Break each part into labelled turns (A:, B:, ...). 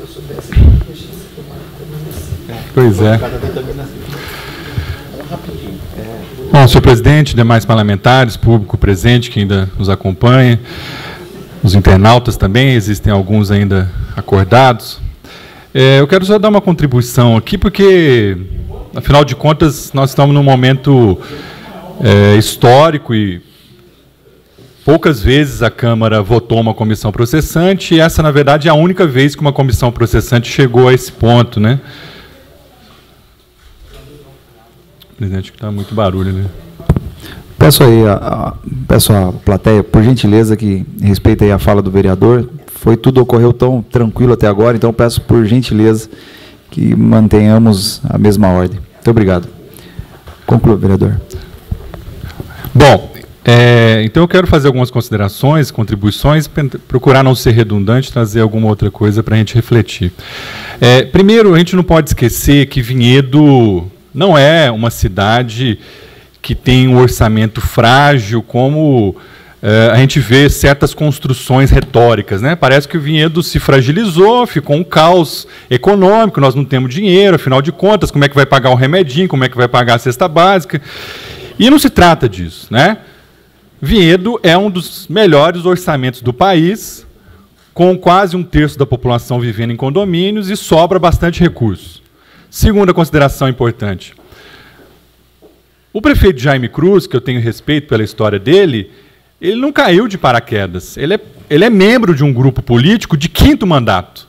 A: eu soubesse, eu deixa você tomar vitamina C.
B: Pois é. Bom, senhor presidente, demais parlamentares, público presente que ainda nos acompanha, os internautas também, existem alguns ainda acordados. Eu quero só dar uma contribuição aqui, porque, afinal de contas, nós estamos num momento histórico e poucas vezes a Câmara votou uma comissão processante, e essa, na verdade, é a única vez que uma comissão processante chegou a esse ponto, né? Presidente, que está muito barulho, né?
C: Peço aí, peço à plateia, por gentileza, que respeite aí a fala do vereador. Tudo ocorreu tão tranquilo até agora, então peço por gentileza que mantenhamos a mesma ordem. Muito obrigado. Conclua, vereador.
B: Bom, então eu quero fazer algumas considerações, contribuições, procurar não ser redundante, trazer alguma outra coisa para a gente refletir. Primeiro, a gente não pode esquecer que Vinhedo não é uma cidade que tem um orçamento frágil, como a gente vê certas construções retóricas, né? Parece que o Vinhedo se fragilizou, ficou um caos econômico, nós não temos dinheiro, afinal de contas, como é que vai pagar o remedinho, como é que vai pagar a cesta básica? E não se trata disso, né? Vinhedo é um dos melhores orçamentos do país, com quase 1/3 da população vivendo em condomínios e sobra bastante recurso. Segunda consideração importante. O prefeito Jaime Cruz, que eu tenho respeito pela história dele, ele não caiu de paraquedas. Ele é membro de um grupo político de 5º mandato.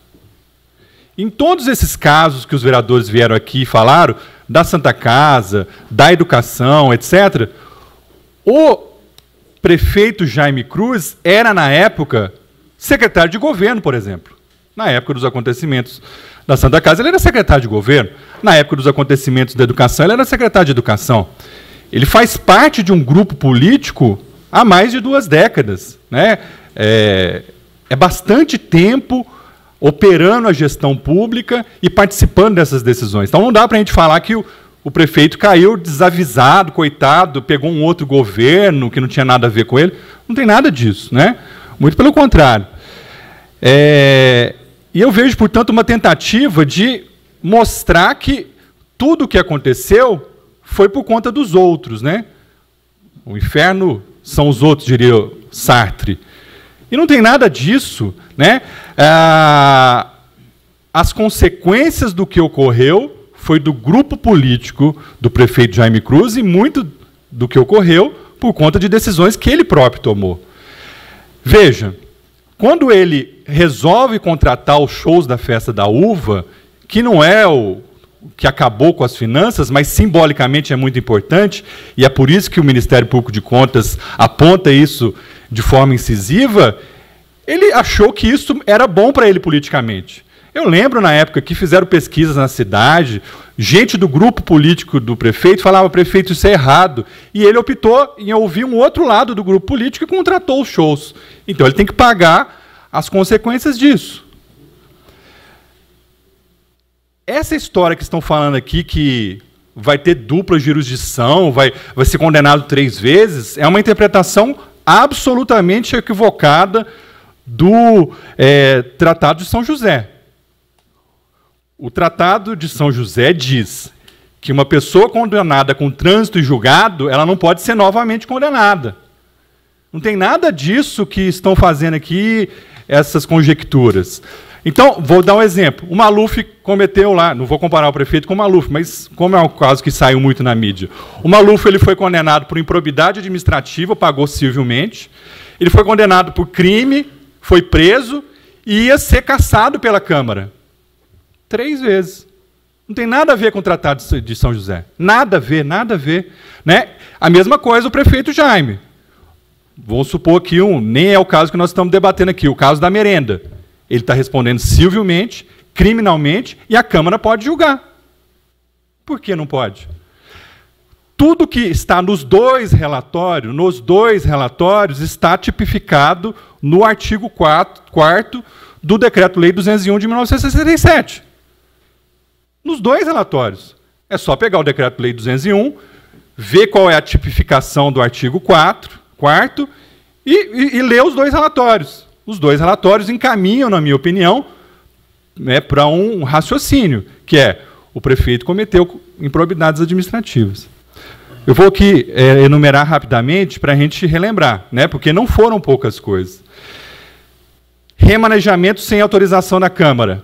B: Em todos esses casos que os vereadores vieram aqui e falaram, da Santa Casa, da educação, etc., o prefeito Jaime Cruz era, na época, secretário de governo, por exemplo. Na época dos acontecimentos da Santa Casa, ele era secretário de governo. Na época dos acontecimentos da educação, ele era secretário de educação. Ele faz parte de um grupo político há mais de 2 décadas, né? É bastante tempo operando a gestão pública e participando dessas decisões. Então, não dá para a gente falar que o prefeito caiu desavisado, coitado, pegou um outro governo que não tinha nada a ver com ele. Não tem nada disso, né? Muito pelo contrário. E eu vejo, portanto, uma tentativa de mostrar que tudo o que aconteceu foi por conta dos outros, né? O inferno são os outros, diria Sartre. E não tem nada disso, né? As consequências do que ocorreu foi do grupo político do prefeito Jaime Cruz e muito do que ocorreu por conta de decisões que ele próprio tomou. Veja, quando ele resolve contratar os shows da Festa da Uva, que não é o que acabou com as finanças, mas simbolicamente é muito importante, e é por isso que o Ministério Público de Contas aponta isso de forma incisiva, ele achou que isso era bom para ele politicamente. Eu lembro, na época, que fizeram pesquisas na cidade, gente do grupo político do prefeito falava, prefeito, isso é errado. E ele optou em ouvir um outro lado do grupo político e contratou os shows. Então, ele tem que pagar as consequências disso. Essa história que estão falando aqui, que vai ter dupla jurisdição, vai ser condenado 3 vezes, é uma interpretação absolutamente equivocada do Tratado de São José. O Tratado de São José diz que uma pessoa condenada com trânsito e julgado, ela não pode ser novamente condenada. Não tem nada disso que estão fazendo aqui, essas conjecturas. Então, vou dar um exemplo. O Maluf cometeu lá, não vou comparar o prefeito com o Maluf, mas como é um caso que saiu muito na mídia. O Maluf ele foi condenado por improbidade administrativa, pagou civilmente. Ele foi condenado por crime, foi preso e ia ser cassado pela Câmara. 3 vezes. Não tem nada a ver com o Tratado de São José. Nada a ver, nada a ver. Né? A mesma coisa o prefeito Jaime. Vamos supor que nem é o caso que nós estamos debatendo aqui, o caso da merenda. Ele está respondendo civilmente, criminalmente, e a Câmara pode julgar. Por que não pode? Tudo que está nos dois relatórios está tipificado no artigo 4º do Decreto-Lei 201 de 1967. Nos 2 relatórios. É só pegar o Decreto-Lei 201, ver qual é a tipificação do artigo 4º e ler os 2 relatórios. Os 2 relatórios encaminham, na minha opinião, né, para um raciocínio, que é o prefeito cometeu improbidades administrativas. Eu vou aqui enumerar rapidamente para a gente relembrar, né, porque não foram poucas coisas. Remanejamento sem autorização da Câmara.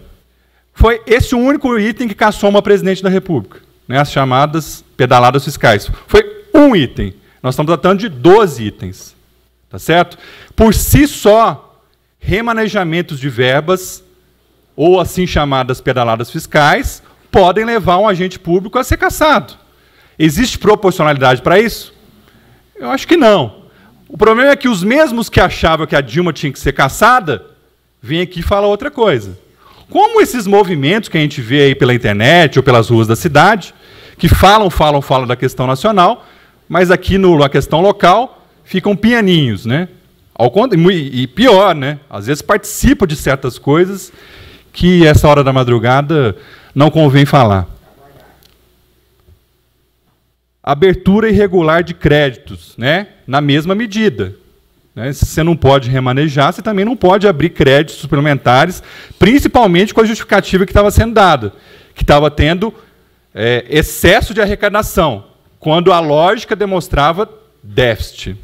B: Foi esse o único item que caçou uma presidente da República, né, as chamadas pedaladas fiscais. Foi um item. Nós estamos tratando de 12 itens. Tá certo? Por si só, remanejamentos de verbas, ou assim chamadas pedaladas fiscais, podem levar um agente público a ser cassado. Existe proporcionalidade para isso? Eu acho que não. O problema é que os mesmos que achavam que a Dilma tinha que ser cassada, vêm aqui e falam outra coisa. Como esses movimentos que a gente vê aí pela internet ou pelas ruas da cidade, que falam da questão nacional, mas aqui na questão local ficam pianinhos, né? E pior, né? Às vezes participam de certas coisas que essa hora da madrugada não convém falar. Abertura irregular de créditos, né? Na mesma medida. Né? Se você não pode remanejar, você também não pode abrir créditos suplementares, principalmente com a justificativa que estava sendo dada, que estava tendo excesso de arrecadação, quando a lógica demonstrava déficit.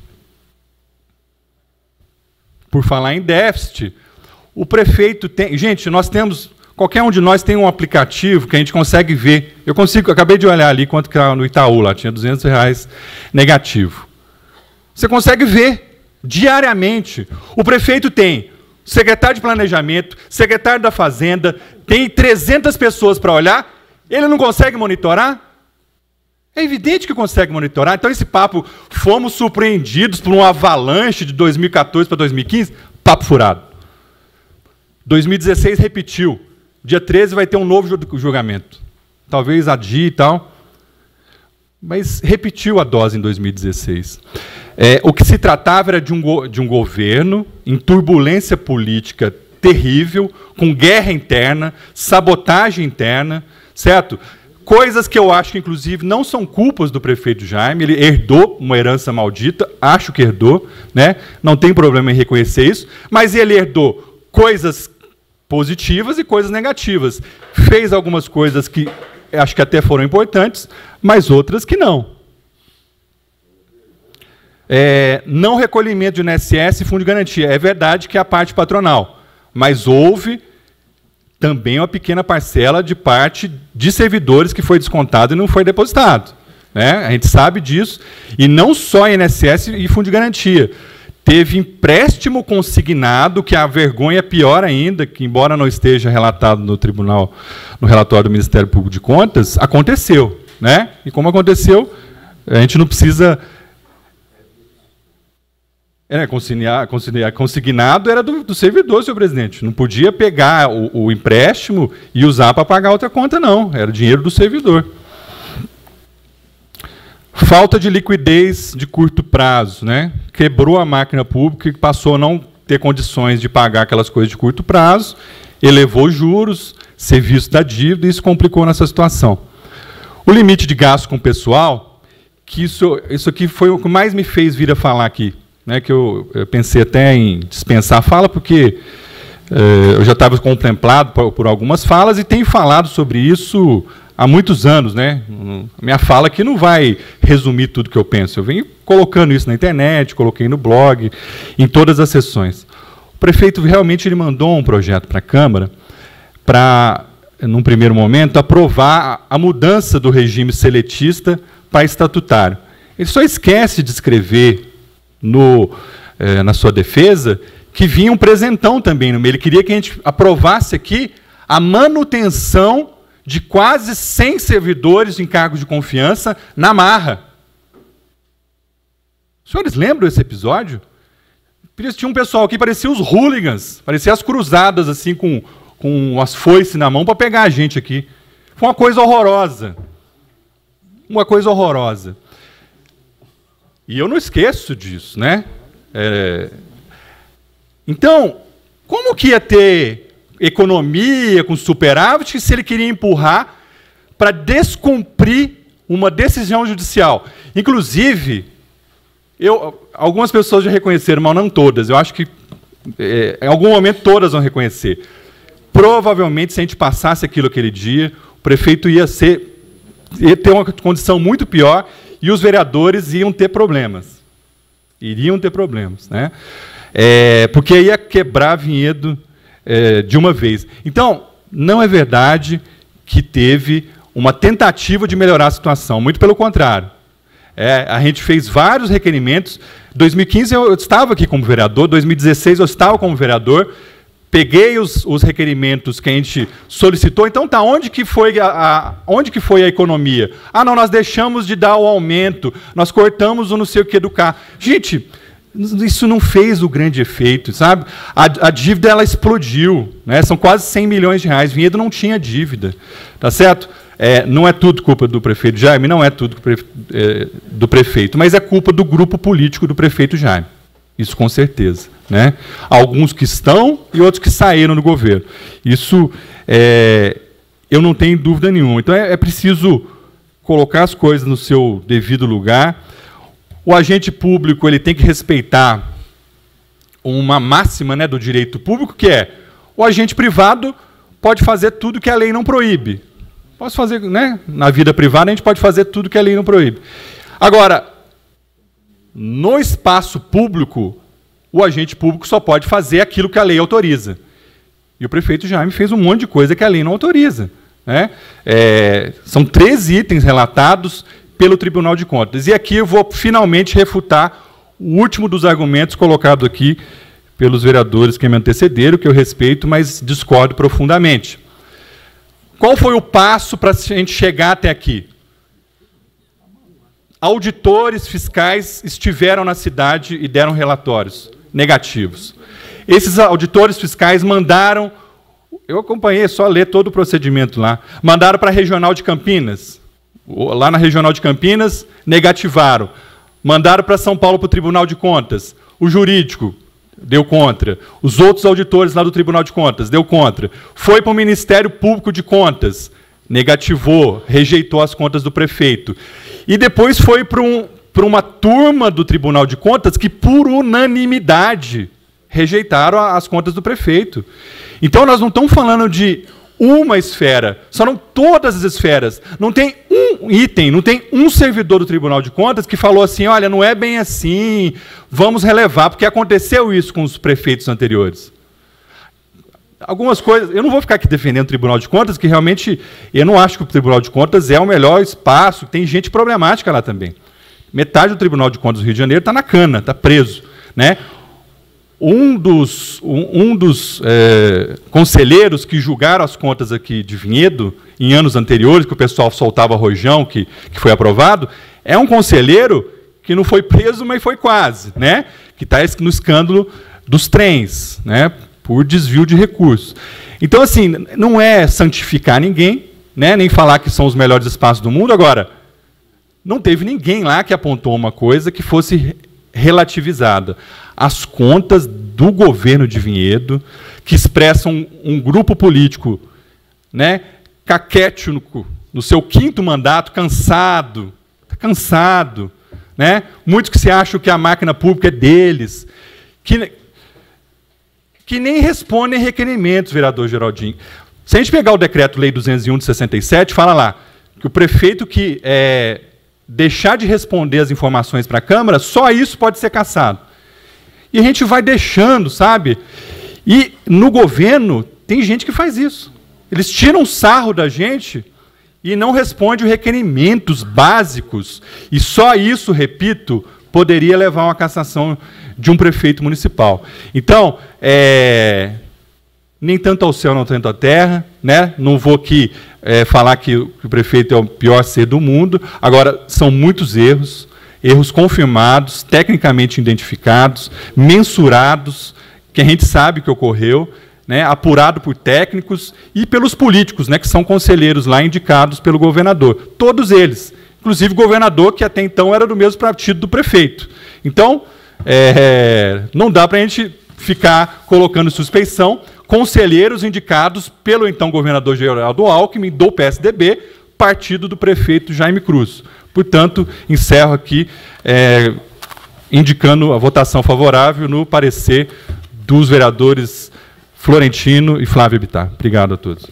B: Por falar em déficit, o prefeito tem... Gente, nós temos... Qualquer um de nós tem um aplicativo que a gente consegue ver. Eu acabei de olhar ali quanto que era no Itaú, lá tinha R$200 negativo. Você consegue ver diariamente. O prefeito tem secretário de planejamento, secretário da fazenda, tem 300 pessoas para olhar, ele não consegue monitorar? É evidente que consegue monitorar. Então, esse papo, fomos surpreendidos por um avalanche de 2014 para 2015, papo furado. 2016 repetiu. Dia 13 vai ter um novo julgamento. Talvez adie e tal. Mas repetiu a dose em 2016. O que se tratava era de um governo em turbulência política terrível, com guerra interna, sabotagem interna, certo? Coisas que eu acho que, inclusive, não são culpas do prefeito Jaime. Ele herdou uma herança maldita, acho que herdou, né? Não tem problema em reconhecer isso, mas ele herdou coisas positivas e coisas negativas. Fez algumas coisas que acho que até foram importantes, mas outras que não. Não recolhimento de INSS e fundo de garantia. É verdade que é a parte patronal, mas houve também uma pequena parcela de parte de servidores que foi descontado e não foi depositado. Né? A gente sabe disso. E não só INSS e fundo de garantia. Teve empréstimo consignado, que a vergonha é pior ainda, que, embora não esteja relatado no tribunal, no relatório do Ministério Público de Contas, aconteceu. Né? E como aconteceu, a gente não precisa... consignado era do servidor, senhor presidente. Não podia pegar o empréstimo e usar para pagar outra conta, não. Era dinheiro do servidor. Falta de liquidez de curto prazo, né? Quebrou a máquina pública e passou a não ter condições de pagar aquelas coisas de curto prazo, elevou os juros, serviço da dívida, e isso complicou nessa situação. O limite de gasto com o pessoal, que isso aqui foi o que mais me fez vir a falar aqui, né, que eu pensei até em dispensar a fala, porque eu já estava contemplado por algumas falas e tenho falado sobre isso há muitos anos. Né? Minha fala aqui não vai resumir tudo que eu penso. Eu venho colocando isso na internet, coloquei no blog, em todas as sessões. O prefeito realmente ele mandou um projeto para a Câmara para, num primeiro momento, aprovar a mudança do regime seletista para estatutário. Ele só esquece de escrever na sua defesa, que vinha um presentão também no meio. Ele queria que a gente aprovasse aqui a manutenção de quase 100 servidores em cargos de confiança na marra. Os senhores lembram desse episódio? Tinha um pessoal aqui, parecia os hooligans, parecia as cruzadas, assim, com as foices na mão para pegar a gente aqui. Foi uma coisa horrorosa. Uma coisa horrorosa. E eu não esqueço disso, né? Então, como que ia ter economia com superávit se ele queria empurrar para descumprir uma decisão judicial? Inclusive, algumas pessoas já reconheceram, mas não todas. Eu acho que em algum momento todas vão reconhecer. provavelmente, se a gente passasse aquilo aquele dia, o prefeito ia ter uma condição muito pior e os vereadores iam ter problemas. Iriam ter problemas, né? Porque ia quebrar Vinhedo de uma vez. Então, não é verdade que teve uma tentativa de melhorar a situação, muito pelo contrário. A gente fez vários requerimentos. 2015 eu estava aqui como vereador, 2016 eu estava como vereador, peguei os requerimentos que a gente solicitou. Então, tá, onde que foi a economia? Ah, não, nós deixamos de dar o aumento, nós cortamos o não sei o que do carro. Gente, isso não fez o grande efeito, sabe? A dívida ela explodiu, né? São quase 100 milhões de reais. Vinhedo não tinha dívida, tá certo? Não é tudo culpa do prefeito Jaime, não é tudo do prefeito, mas é culpa do grupo político do prefeito Jaime. Isso com certeza, né? Alguns que estão e outros que saíram do governo. Isso eu não tenho dúvida nenhuma. Então é preciso colocar as coisas no seu devido lugar. O agente público ele tem que respeitar uma máxima, né, do direito público, que o agente privado pode fazer tudo que a lei não proíbe. Posso fazer, né? Na vida privada a gente pode fazer tudo que a lei não proíbe. Agora, no espaço público, o agente público só pode fazer aquilo que a lei autoriza. E o prefeito Jaime fez um monte de coisa que a lei não autoriza, né? São 3 itens relatados pelo Tribunal de Contas. E aqui eu vou finalmente refutar o último dos argumentos colocado aqui pelos vereadores que me antecederam, que eu respeito, mas discordo profundamente. Qual foi o passo para a gente chegar até aqui? Auditores fiscais estiveram na cidade e deram relatórios negativos. Esses auditores fiscais mandaram, eu acompanhei, só ler todo o procedimento lá, mandaram para a Regional de Campinas. Lá na Regional de Campinas, negativaram. Mandaram para São Paulo, para o Tribunal de Contas. O jurídico deu contra. Os outros auditores lá do Tribunal de Contas deu contra. Foi para o Ministério Público de Contas, negativou, rejeitou as contas do prefeito. E depois foi para uma turma do Tribunal de Contas que, por unanimidade, rejeitaram as contas do prefeito. Então, nós não estamos falando de uma esfera, são todas as esferas. Não tem um item, não tem um servidor do Tribunal de Contas que falou assim, olha, não é bem assim, vamos relevar, porque aconteceu isso com os prefeitos anteriores. Algumas coisas, eu não vou ficar aqui defendendo o Tribunal de Contas, que realmente eu não acho que o Tribunal de Contas é o melhor espaço, tem gente problemática lá também. Metade do Tribunal de Contas do Rio de Janeiro está na cana, está preso, né? Um dos conselheiros que julgaram as contas aqui de Vinhedo, em anos anteriores, que o pessoal soltava rojão, que foi aprovado, é um conselheiro que não foi preso, mas foi quase, né? Que está no escândalo dos trens, né? Por desvio de recursos. Então, assim, não é santificar ninguém, né? Nem falar que são os melhores espaços do mundo. Agora, não teve ninguém lá que apontou uma coisa que fosse relativizada. As contas do governo de Vinhedo, que expressam um grupo político, né, caquético, no seu 5º mandato, cansado, né, muitos que se acham que a máquina pública é deles, que nem respondem requerimentos, vereador Geraldinho. Se a gente pegar o Decreto-Lei 201 de 67, fala lá que o prefeito que deixar de responder as informações para a Câmara, só isso pode ser cassado. E a gente vai deixando, sabe? E no governo tem gente que faz isso. Eles tiram sarro da gente e não respondem os requerimentos básicos. E só isso, repito, poderia levar a uma cassação de um prefeito municipal. Então, nem tanto ao céu, não tanto à terra, né? Não vou aqui falar que o prefeito é o pior ser do mundo. Agora, são muitos erros confirmados, tecnicamente identificados, mensurados, que a gente sabe que ocorreu, né, apurado por técnicos e pelos políticos, né, que são conselheiros lá indicados pelo governador. Todos eles, inclusive o governador, que até então era do mesmo partido do prefeito. Então, não dá para a gente ficar colocando suspeição. Conselheiros indicados pelo então governador Geraldo Alckmin, do PSDB, partido do prefeito Jaime Cruz. Portanto, encerro aqui indicando a votação favorável no parecer dos vereadores Florentino e Flávia Bittar. Obrigado a todos.